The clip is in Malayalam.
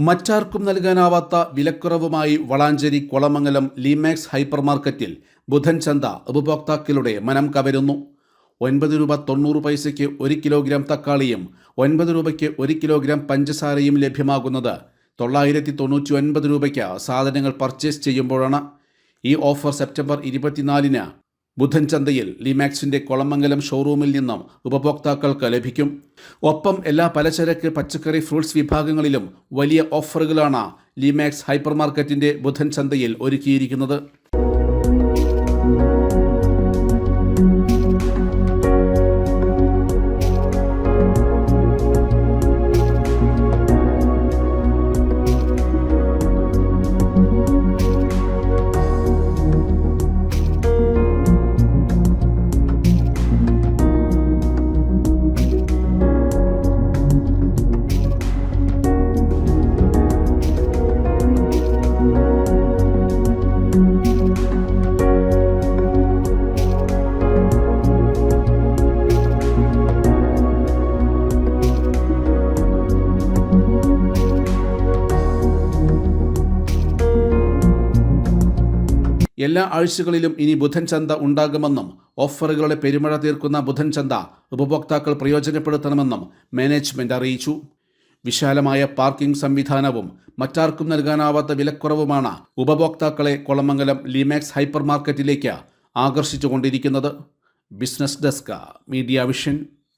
മറ്റാർക്കും നൽകാനാവാത്ത വിലക്കുറവുമായി വളാഞ്ചേരി കൊളമംഗലം ലിമാക്സ് ഹൈപ്പർ മാർക്കറ്റിൽ ബുധൻ ചന്ത ഉപഭോക്താക്കളുടെ മനം കവരുന്നു. 9 രൂപ 90 പൈസയ്ക്ക് 1 കിലോഗ്രാം തക്കാളിയും 9 രൂപയ്ക്ക് 1 കിലോഗ്രാം പഞ്ചസാരയും ലഭ്യമാകുന്നത് 999 രൂപയ്ക്ക് സാധനങ്ങൾ പർച്ചേസ് ചെയ്യുമ്പോഴാണ്. ഈ ഓഫർ സെപ്റ്റംബർ 24-ന് ബുധൻ ചന്തയിൽ ലിമാക്സിൻ്റെ കൊളമംഗലം ഷോറൂമിൽ നിന്നും ഉപഭോക്താക്കൾക്ക് ലഭിക്കും. ഒപ്പം എല്ലാ പലചരക്ക്, പച്ചക്കറി, ഫ്രൂട്ട്സ് വിഭാഗങ്ങളിലും വലിയ ഓഫറുകളാണ് ലിമാക്സ് ഹൈപ്പർ മാർക്കറ്റിൻ്റെ ബുധൻ ചന്തയിൽ ഒരുക്കിയിരിക്കുന്നത്. എല്ലാ ആഴ്ചകളിലും ഇനി ബുധൻ ചന്ത ഉണ്ടാകുമെന്നും ഓഫറുകളുടെ പെരുമഴ തീർക്കുന്ന ബുധൻ ചന്ത ഉപഭോക്താക്കൾ പ്രയോജനപ്പെടുത്തണമെന്നും മാനേജ്മെന്റ് അറിയിച്ചു. വിശാലമായ പാർക്കിംഗ് സംവിധാനവും മറ്റാർക്കും നൽകാനാവാത്ത വിലക്കുറവുമാണ് ഉപഭോക്താക്കളെ കൊളമംഗലം ലിമാക്സ് ഹൈപ്പർ മാർക്കറ്റിലേക്ക് ആകർഷിച്ചുകൊണ്ടിരിക്കുന്നത്. Business desk, Media vision.